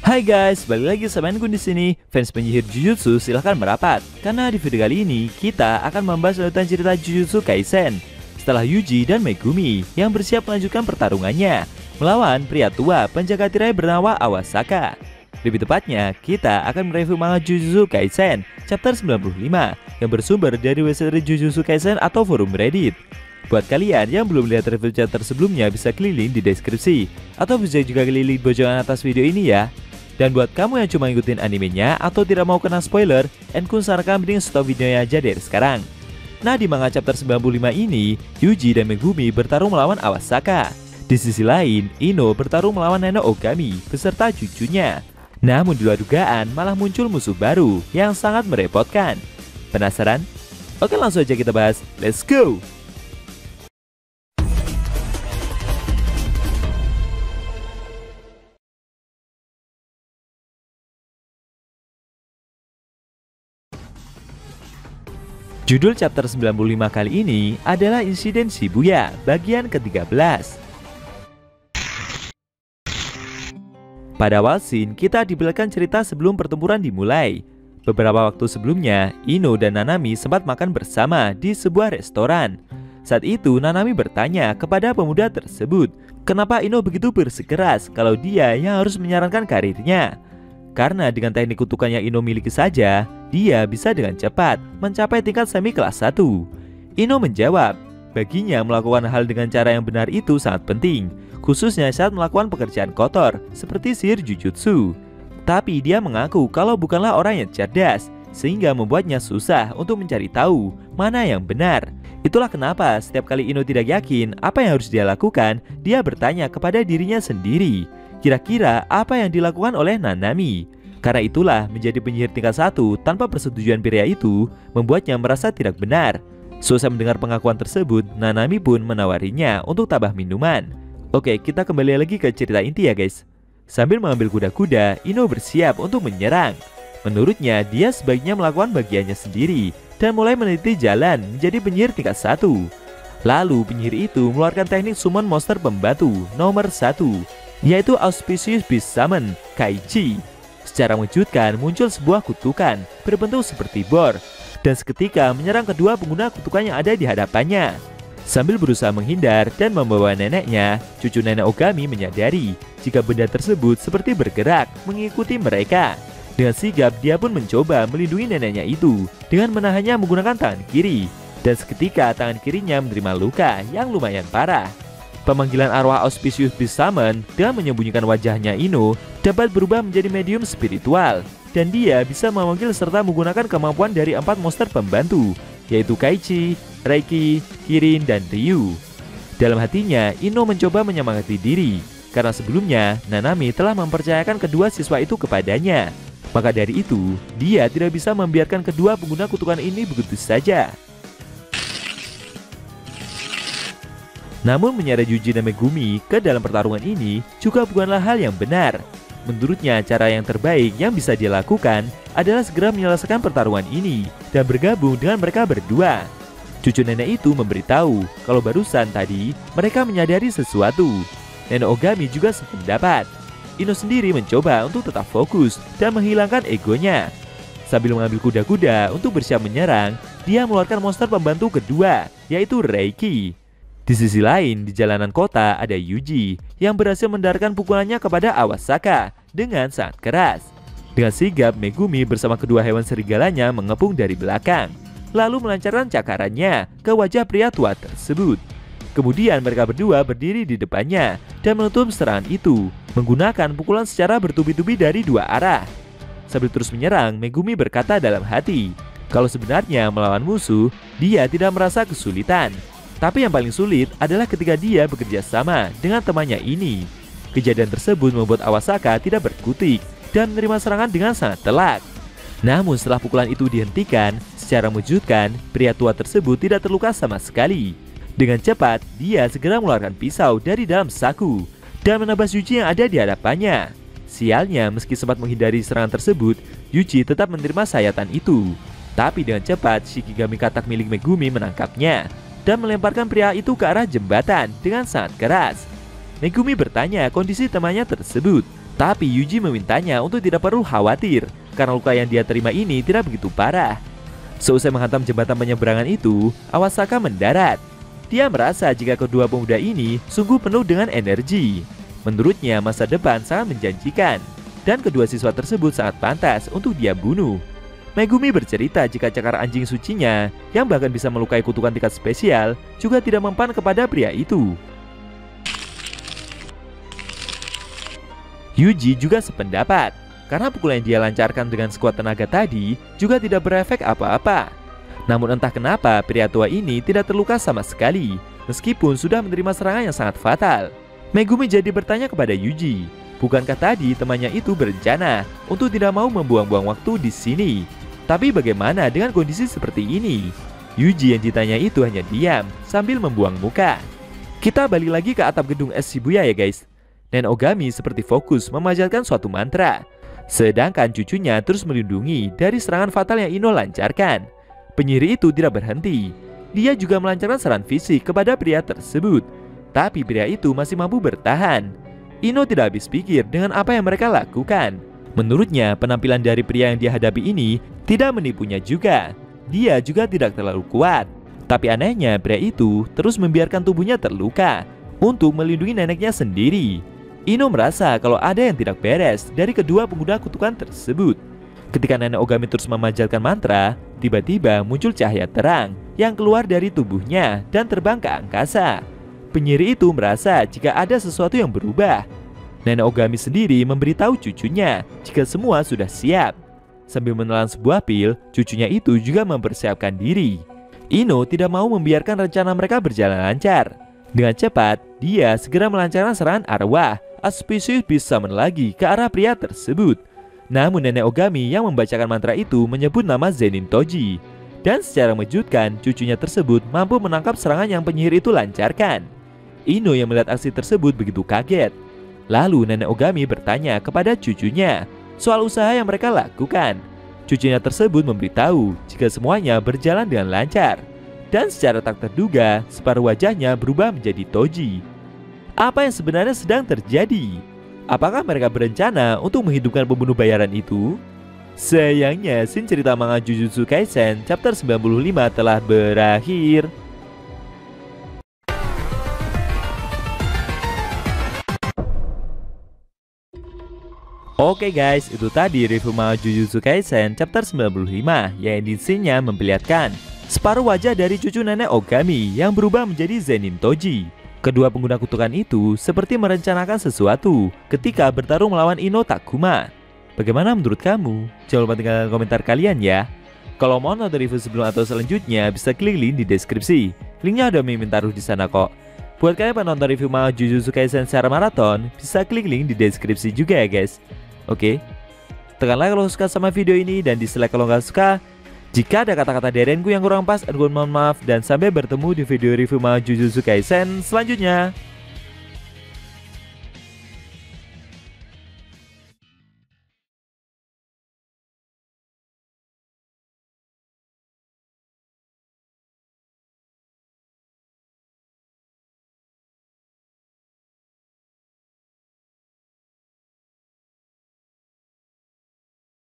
Hai guys, balik lagi sama Gun di sini. Fans penyihir Jujutsu silahkan merapat, karena di video kali ini kita akan membahas lanjutan cerita Jujutsu Kaisen setelah Yuji dan Megumi yang bersiap melanjutkan pertarungannya melawan pria tua penjaga tirai bernama Awasaka. Lebih tepatnya, kita akan mereview manga Jujutsu Kaisen chapter 95 yang bersumber dari website Jujutsu Kaisen atau forum Reddit. Buat kalian yang belum lihat review chapter sebelumnya, bisa keliling di deskripsi atau bisa juga keliling pojokan atas video ini ya. Dan buat kamu yang cuma ngikutin animenya atau tidak mau kena spoiler, Enkun sarankan mending stop videonya aja dari sekarang. Nah, di manga chapter 95 ini, Yuji dan Megumi bertarung melawan Awasaka. Di sisi lain, Ino bertarung melawan Nenek Ogami beserta cucunya. Namun di luar dugaan malah muncul musuh baru yang sangat merepotkan. Penasaran? Oke, langsung aja kita bahas. Let's go! Judul chapter 95 kali ini adalah Insiden Shibuya bagian ke-13. Pada awal scene, kita dibelakang cerita sebelum pertempuran dimulai. Beberapa waktu sebelumnya, Ino dan Nanami sempat makan bersama di sebuah restoran. Saat itu, Nanami bertanya kepada pemuda tersebut, kenapa Ino begitu bersikeras kalau dia yang harus menyarankan karirnya. Karena dengan teknik kutukan yang Ino miliki saja, dia bisa dengan cepat mencapai tingkat semi kelas 1. Ino menjawab, baginya melakukan hal dengan cara yang benar itu sangat penting, khususnya saat melakukan pekerjaan kotor seperti sihir Jujutsu. Tapi dia mengaku kalau bukanlah orang yang cerdas, sehingga membuatnya susah untuk mencari tahu mana yang benar. Itulah kenapa setiap kali Ino tidak yakin apa yang harus dia lakukan, dia bertanya kepada dirinya sendiri, kira-kira apa yang dilakukan oleh Nanami. Karena itulah menjadi penyihir tingkat 1 tanpa persetujuan pria itu membuatnya merasa tidak benar. Selesai mendengar pengakuan tersebut, Nanami pun menawarinya untuk tabah minuman. Oke, kita kembali lagi ke cerita inti ya guys. Sambil mengambil kuda-kuda, Ino bersiap untuk menyerang. Menurutnya, dia sebaiknya melakukan bagiannya sendiri dan mulai meneliti jalan menjadi penyihir tingkat 1. Lalu penyihir itu mengeluarkan teknik summon monster pembantu nomor 1, yaitu Auspicious Beast Summon Kaichi. Secara mengejutkan muncul sebuah kutukan berbentuk seperti bor dan seketika menyerang kedua pengguna kutukan yang ada di hadapannya. Sambil berusaha menghindar dan membawa neneknya, cucu Nenek Ogami menyadari jika benda tersebut seperti bergerak mengikuti mereka. Dengan sigap dia pun mencoba melindungi neneknya itu dengan menahannya menggunakan tangan kiri, dan seketika tangan kirinya menerima luka yang lumayan parah. Pemanggilan arwah Auspicious Beast Summon dengan menyembunyikan wajahnya Ino dapat berubah menjadi medium spiritual, dan dia bisa memanggil serta menggunakan kemampuan dari 4 monster pembantu, yaitu Kaichi, Reiki, Kirin, dan Ryu. Dalam hatinya, Ino mencoba menyemangati diri, karena sebelumnya Nanami telah mempercayakan kedua siswa itu kepadanya. Maka dari itu, dia tidak bisa membiarkan kedua pengguna kutukan ini begitu saja. Namun menyeret Yuji dan Megumi ke dalam pertarungan ini juga bukanlah hal yang benar. Menurutnya, cara yang terbaik yang bisa dia lakukan adalah segera menyelesaikan pertarungan ini dan bergabung dengan mereka berdua. Cucu nenek itu memberitahu kalau barusan tadi mereka menyadari sesuatu. Nenek Ogami juga sependapat. Ino sendiri mencoba untuk tetap fokus dan menghilangkan egonya. Sambil mengambil kuda-kuda untuk bersiap menyerang, dia mengeluarkan monster pembantu kedua, yaitu Reiki. Di sisi lain, di jalanan kota ada Yuji yang berhasil mendarkan pukulannya kepada Awasaka dengan sangat keras. Dengan sigap, Megumi bersama kedua hewan serigalanya mengepung dari belakang, lalu melancarkan cakarannya ke wajah pria tua tersebut. Kemudian mereka berdua berdiri di depannya dan menutup serangan itu menggunakan pukulan secara bertubi-tubi dari 2 arah. Sambil terus menyerang, Megumi berkata dalam hati kalau sebenarnya melawan musuh, dia tidak merasa kesulitan. Tapi yang paling sulit adalah ketika dia bekerja sama dengan temannya ini. Kejadian tersebut membuat Awasaka tidak berkutik dan menerima serangan dengan sangat telak. Namun setelah pukulan itu dihentikan, secara mengejutkan, pria tua tersebut tidak terluka sama sekali. Dengan cepat, dia segera mengeluarkan pisau dari dalam saku dan menebas Yuji yang ada di hadapannya. Sialnya, meski sempat menghindari serangan tersebut, Yuji tetap menerima sayatan itu. Tapi dengan cepat, Shikigami Katak milik Megumi menangkapnya dan melemparkan pria itu ke arah jembatan dengan sangat keras. Megumi bertanya kondisi temannya tersebut, Tapi Yuji memintanya untuk tidak perlu khawatir karena luka yang dia terima ini tidak begitu parah. Seusai menghantam jembatan penyeberangan itu, Awasaka mendarat. Dia merasa jika kedua pemuda ini sungguh penuh dengan energi. Menurutnya masa depan sangat menjanjikan dan kedua siswa tersebut sangat pantas untuk dia bunuh. Megumi bercerita jika cakar anjing sucinya yang bahkan bisa melukai kutukan tingkat spesial juga tidak mempan kepada pria itu. Yuji juga sependapat, karena pukulan yang dia lancarkan dengan sekuat tenaga tadi juga tidak berefek apa-apa. Namun entah kenapa pria tua ini tidak terluka sama sekali, meskipun sudah menerima serangan yang sangat fatal. Megumi jadi bertanya kepada Yuji, bukankah tadi temannya itu berencana untuk tidak mau membuang-buang waktu di sini? Tapi bagaimana dengan kondisi seperti ini? Yuji yang ditanya itu hanya diam sambil membuang muka. Kita balik lagi ke atap gedung es Shibuya ya guys. Nen Ogami seperti fokus memanjatkan suatu mantra, sedangkan cucunya terus melindungi dari serangan fatal yang Ino lancarkan. Penyihir itu tidak berhenti. Dia juga melancarkan serangan fisik kepada pria tersebut, tapi pria itu masih mampu bertahan. Ino tidak habis pikir dengan apa yang mereka lakukan. Menurutnya penampilan dari pria yang dia hadapi ini tidak menipunya juga. Dia juga tidak terlalu kuat. Tapi anehnya pria itu terus membiarkan tubuhnya terluka untuk melindungi neneknya sendiri. Ino merasa kalau ada yang tidak beres dari kedua pemuda kutukan tersebut. Ketika nenek Ogami terus memanjatkan mantra, tiba-tiba muncul cahaya terang yang keluar dari tubuhnya dan terbang ke angkasa. Penyihir itu merasa jika ada sesuatu yang berubah. Nenek Ogami sendiri memberitahu cucunya jika semua sudah siap. Sambil menelan sebuah pil, cucunya itu juga mempersiapkan diri. Ino tidak mau membiarkan rencana mereka berjalan lancar. Dengan cepat, dia segera melancarkan serangan arwah Auspicious Beast Summon lagi ke arah pria tersebut. Namun nenek Ogami yang membacakan mantra itu menyebut nama Zenin Toji. Dan secara mengejutkan, cucunya tersebut mampu menangkap serangan yang penyihir itu lancarkan. Ino yang melihat aksi tersebut begitu kaget. Lalu nenek Ogami bertanya kepada cucunya soal usaha yang mereka lakukan. Cucunya tersebut memberitahu jika semuanya berjalan dengan lancar. Dan secara tak terduga, separuh wajahnya berubah menjadi Toji. Apa yang sebenarnya sedang terjadi? Apakah mereka berencana untuk menghidupkan pembunuh bayaran itu? Sayangnya, scene cerita manga Jujutsu Kaisen chapter 95 telah berakhir. Oke guys, itu tadi review manga Jujutsu Kaisen chapter 95 yang ending scene-nya memperlihatkan separuh wajah dari cucu nenek Ogami yang berubah menjadi Zenin Toji. Kedua pengguna kutukan itu seperti merencanakan sesuatu ketika bertarung melawan Ino Takuma. Bagaimana menurut kamu? Jangan lupa tinggalkan komentar kalian ya. Kalau mau nonton review sebelum atau selanjutnya bisa klik link di deskripsi. Linknya udah mimin taruh di sana kok. Buat kalian penonton review manga Jujutsu Kaisen secara maraton, bisa klik link di deskripsi juga ya guys. Oke. Tekan like kalau suka sama video ini dan dislike kalau nggak suka. Jika ada kata-kata derenku yang kurang pas, aku mohon maaf dan sampai bertemu di video review manga Jujutsu Kaisen selanjutnya.